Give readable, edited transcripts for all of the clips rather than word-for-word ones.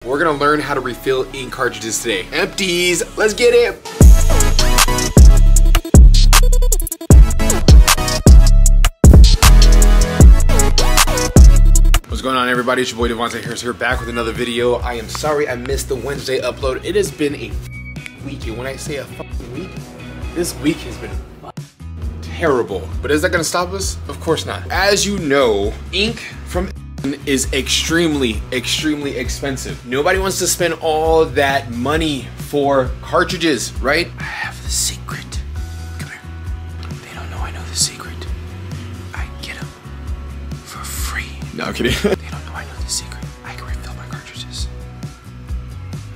We're gonna learn how to refill ink cartridges today. Empties, let's get it. What's going on, everybody? It's your boy Devontae here back with another video. I am sorry I missed the Wednesday upload. It has been a week, and when I say a fucking week, this week has been terrible. But is that gonna stop us? Of course not. As you know, ink from Epson is extremely expensive. Nobody wants to spend all that money for cartridges, right? I have the secret. Come here. They don't know I know the secret. I get them for free. No, I'm kidding. They don't know I know the secret. I can refill my cartridges.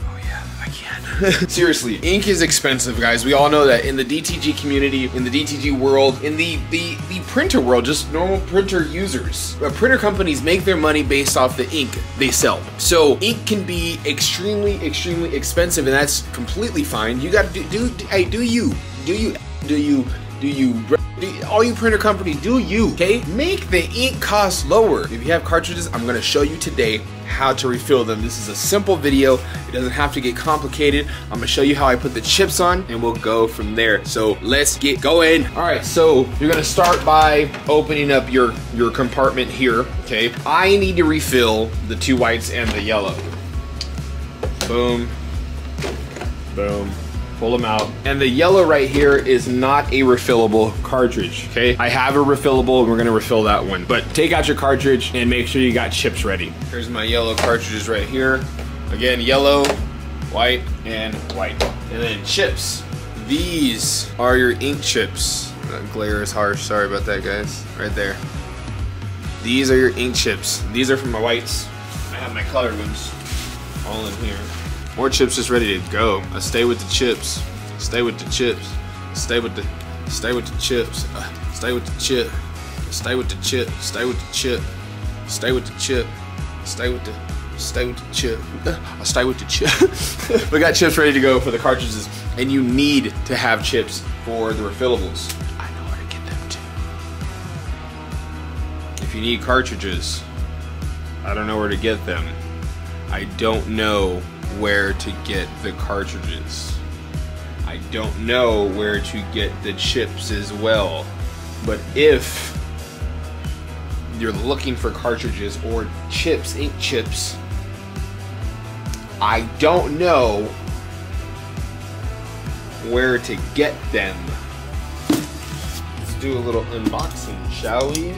Oh yeah, I can. Seriously, ink is expensive, guys. We all know that in the DTG community, in the DTG world, in the printer world, just normal printer users. Printer companies make their money based off the ink they sell. So ink can be extremely expensive, and that's completely fine. You gotta all you printer companies, do you, okay? Make the ink cost lower. If you have cartridges, I'm gonna show you today how to refill them. This is a simple video. It doesn't have to get complicated. I'm gonna show you how I put the chips on, and we'll go from there. So let's get going. All right, so you're gonna start by opening up your compartment here, okay? I need to refill the two whites and the yellow. Boom, boom. Pull them out. And the yellow right here is not a refillable cartridge, okay? I have a refillable, and we're gonna refill that one. But take out your cartridge and make sure you got chips ready. Here's my yellow cartridges right here. Again, yellow, white, and white. And then chips. These are your ink chips. That glare is harsh, sorry about that, guys. Right there. These are your ink chips. These are from my whites. I have my colored ones all in here. More chips just ready to go. I stay with the chips. Stay with the chips. Stay with the chips. Stay with the chip. Stay with the chip. Stay with the chip. Stay with the chip. Stay with the chip. I stay with the chip. We got chips ready to go for the cartridges, and you need to have chips for the refillables. I know where to get them too. If you need cartridges, I don't know where to get them. I don't know where to get the cartridges. I don't know where to get the chips as well. But if you're looking for cartridges or chips, ink chips, I don't know where to get them. Let's do a little unboxing, shall we?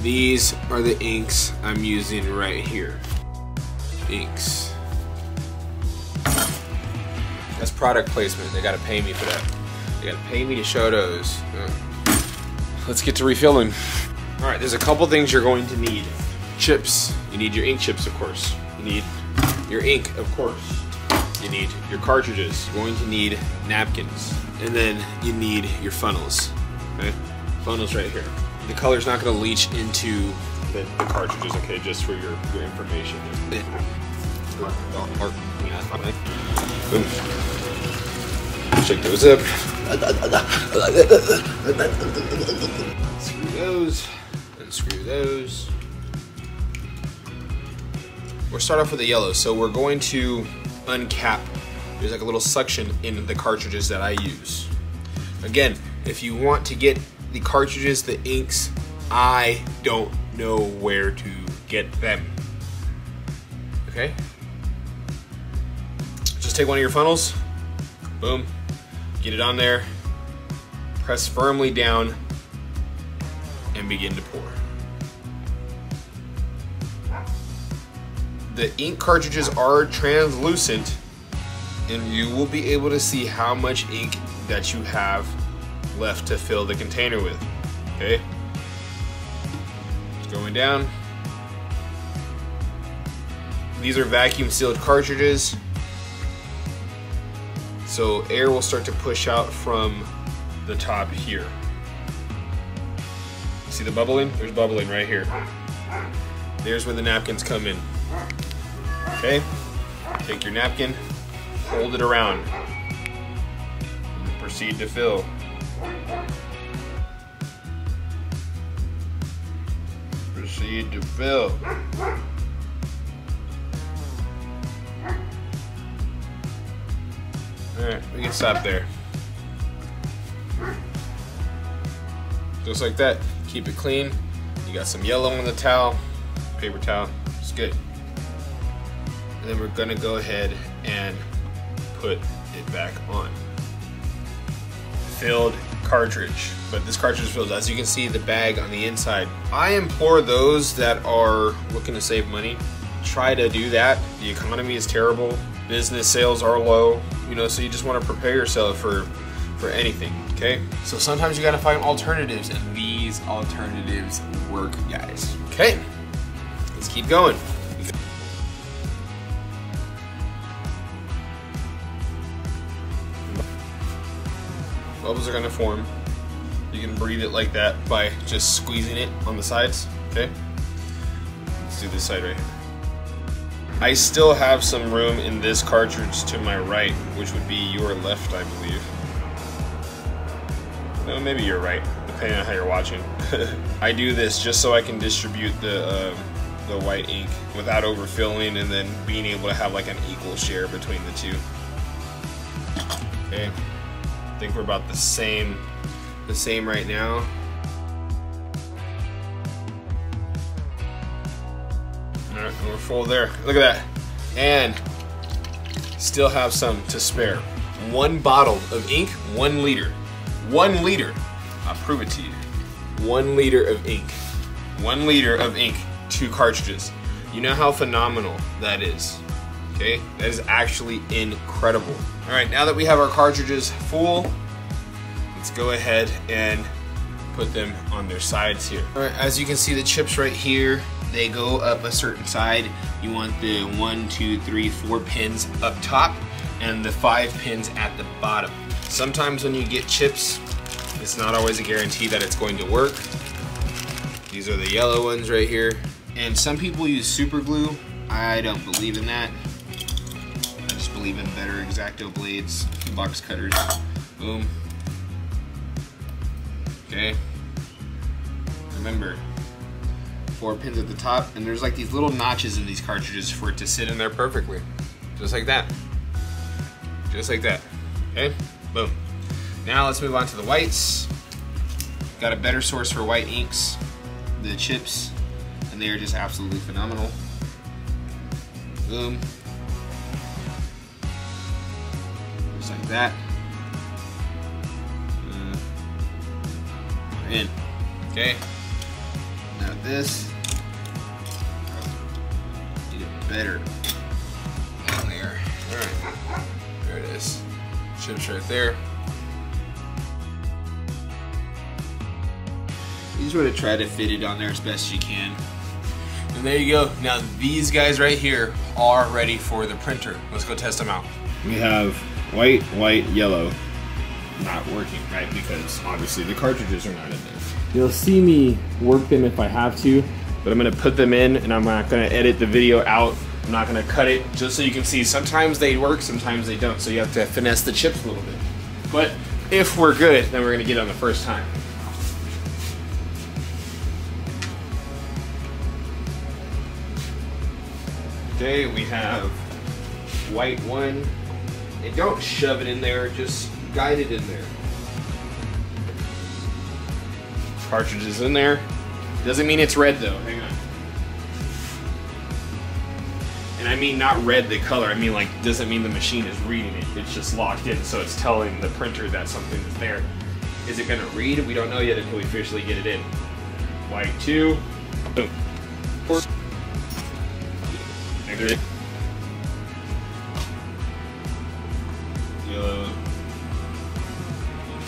These are the inks I'm using right here. Inks. That's product placement. They gotta pay me for that. They gotta pay me to show those. Let's get to refilling. All right, there's a couple things you're going to need. Chips. You need your ink chips, of course. You need your ink, of course. You need your cartridges. You're going to need napkins. And then you need your funnels. Okay? Funnels right here. The color's not going to leach into the cartridges, okay, just for your information. Shake those up. Screw those, unscrew those. We'll start off with the yellow, so we're going to uncap. There's like a little suction in the cartridges that I use. Again, if you want to get the cartridges, the inks, I don't know where to get them. Okay? Just take one of your funnels, boom, get it on there, press firmly down, and begin to pour. The ink cartridges are translucent, and you will be able to see how much ink that you have left to fill the container with. Okay? It's going down. These are vacuum sealed cartridges, so air will start to push out from the top here. See the bubbling? There's bubbling right here. There's where the napkins come in. Okay? Take your napkin, hold it around, and proceed to fill. Proceed to fill. Alright, we can stop there. Just like that. Keep it clean. You got some yellow on the towel, paper towel, it's good. And then we're gonna go ahead and put it back on. Filled cartridge, but this cartridge is filled. As you can see, the bag on the inside. I implore those that are looking to save money, try to do that. The economy is terrible. Business sales are low, you know, so you just want to prepare yourself for anything, okay? So sometimes you gotta find alternatives, and these alternatives work, guys. Okay, let's keep going. Bubbles are gonna form. You can breathe it like that by just squeezing it on the sides, okay? Let's do this side right here. I still have some room in this cartridge to my right, which would be your left, I believe. No, maybe you're right, depending on how you're watching. I do this just so I can distribute the white ink without overfilling, and then being able to have like an equal share between the two. Okay, I think we're about the same right now. Alright, we're full there. Look at that. And still have some to spare. 1 bottle of ink, 1 liter. 1 liter. I'll prove it to you. 1 liter of ink. 1 liter of ink, 2 cartridges. You know how phenomenal that is. Okay? That is actually incredible. Alright, now that we have our cartridges full, let's go ahead and put them on their sides here. Alright, as you can see, the chips right here, they go up a certain side. You want the 1, 2, 3, 4 pins up top and the 5 pins at the bottom. Sometimes when you get chips, it's not always a guarantee that it's going to work. These are the yellow ones right here. And some people use super glue. I don't believe in that. I just believe in better X-Acto blades, box cutters. Boom. Okay. Remember, 4 pins at the top, and there's like these little notches in these cartridges for it to sit in there perfectly. Just like that. Just like that. Okay? Boom. Now let's move on to the whites. Got a better source for white inks, the chips, and they are just absolutely phenomenal. Boom. Just like that. We're in. Okay. Now this, need it better down there. Alright, there it is. Chips right there. You just want to try to fit it on there as best you can. And there you go. Now these guys right here are ready for the printer. Let's go test them out. We have white, yellow. Not working, right? Because obviously the cartridges are not in there. You'll see me work them if I have to, but I'm gonna put them in and I'm not gonna edit the video out. I'm not gonna cut it, just so you can see sometimes they work, sometimes they don't. So you have to finesse the chips a little bit. But if we're good, then we're gonna get on the first time. Okay, we have white one. And don't shove it in there, just guide it in there. Cartridge is in there. Doesn't mean it's red though, hang on. And I mean not red the color, I mean like, doesn't mean the machine is reading it. It's just locked in, so it's telling the printer that something is there. Is it gonna read? We don't know yet until we officially get it in. White 2, boom. Yellow.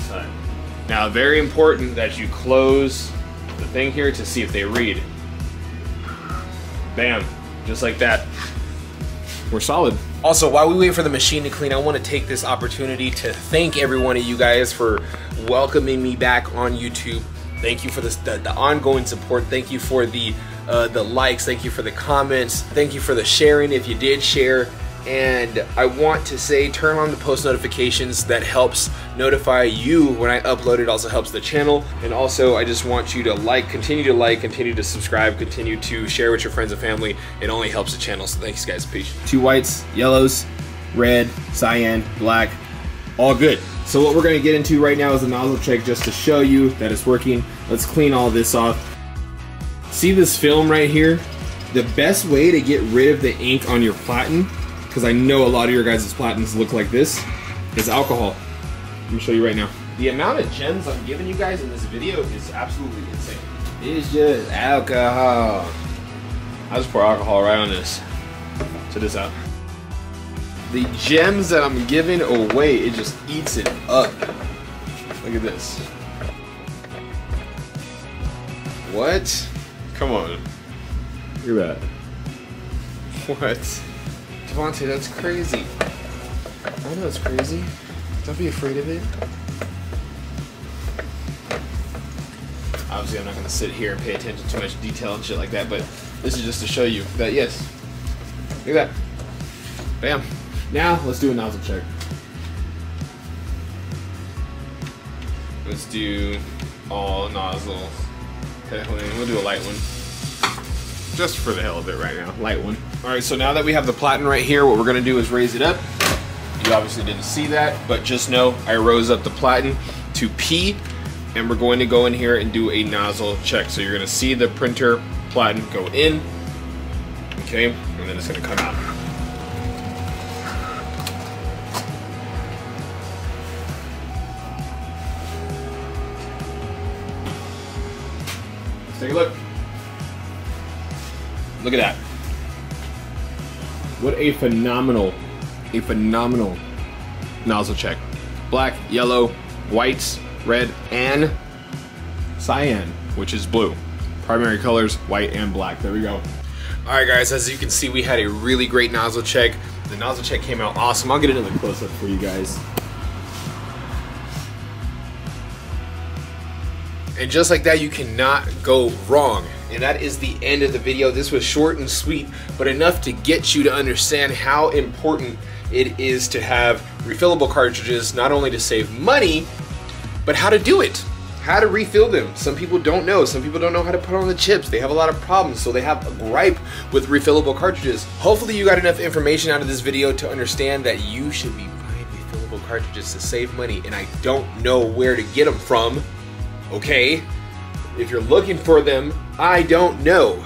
Side. Now, very important that you close the thing here to see if they read. Bam, just like that. We're solid. Also, while we wait for the machine to clean, I want to take this opportunity to thank every one of you guys for welcoming me back on YouTube. Thank you for the ongoing support. Thank you for the likes. Thank you for the comments. Thank you for the sharing if you did share. and I want to say turn on the post notifications. That helps notify you when I upload. It also helps the channel, and also I just want you to continue to subscribe, continue to share with your friends and family. It only helps the channel, so thanks guys, peace. 2 whites, yellows, red, cyan, black, all good. So what we're gonna get into right now is a nozzle check just to show you that it's working. Let's clean all this off. See this film right here? The best way to get rid of the ink on your platen, because I know a lot of your guys' platens look like this, is alcohol. Let me show you right now. The amount of gems I'm giving you guys in this video is absolutely insane. It's just alcohol. I'll just pour alcohol right on this. Check this out. The gems that I'm giving away, it just eats it up. Look at this. What? Come on. Look at that. What? Devontae, that's crazy. I know it's crazy. Don't be afraid of it. Obviously, I'm not going to sit here and pay attention to too much detail and shit like that, but this is just to show you that, yes. Look at that. Bam. Now, let's do a nozzle check. Let's do all nozzles. Okay, we'll do a light one. Just for the hell of it right now, light one. All right, so now that we have the platen right here, what we're gonna do is raise it up. You obviously didn't see that, but just know I rose up the platen to P, and we're going to go in here and do a nozzle check. So you're gonna see the printer platen go in, okay, and then it's gonna come out. Let's take a look. Look at that. What a phenomenal nozzle check. Black, yellow, whites, red, and cyan, which is blue. Primary colors, white and black. There we go. All right, guys, as you can see, we had a really great nozzle check. The nozzle check came out awesome. I'll get into the close-up for you guys. And just like that, you cannot go wrong. And that is the end of the video. This was short and sweet, but enough to get you to understand how important it is to have refillable cartridges, not only to save money, but how to do it, how to refill them. Some people don't know. Some people don't know how to put on the chips. They have a lot of problems, so they have a gripe with refillable cartridges. Hopefully you got enough information out of this video to understand that you should be buying refillable cartridges to save money, and I don't know where to get them from. Okay, if you're looking for them, I don't know.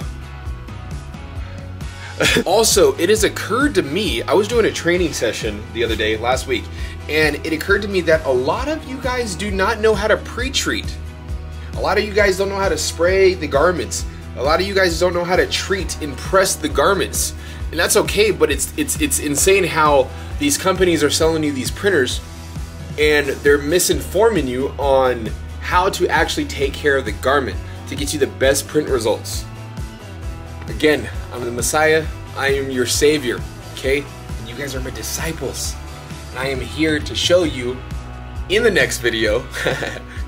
Also, it has occurred to me, I was doing a training session the other day, last week, and it occurred to me that a lot of you guys do not know how to pre-treat. A lot of you guys don't know how to spray the garments. A lot of you guys don't know how to treat and press the garments. And that's okay, but it's insane how these companies are selling you these printers and they're misinforming you on how to actually take care of the garment to get you the best print results. Again, I'm the Messiah, I am your Savior, okay? And you guys are my disciples. And I am here to show you in the next video,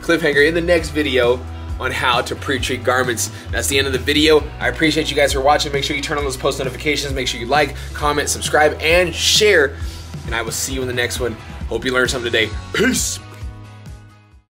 cliffhanger, in the next video on how to pre-treat garments. That's the end of the video. I appreciate you guys for watching. Make sure you turn on those post notifications. Make sure you like, comment, subscribe, and share. And I will see you in the next one. Hope you learned something today. Peace.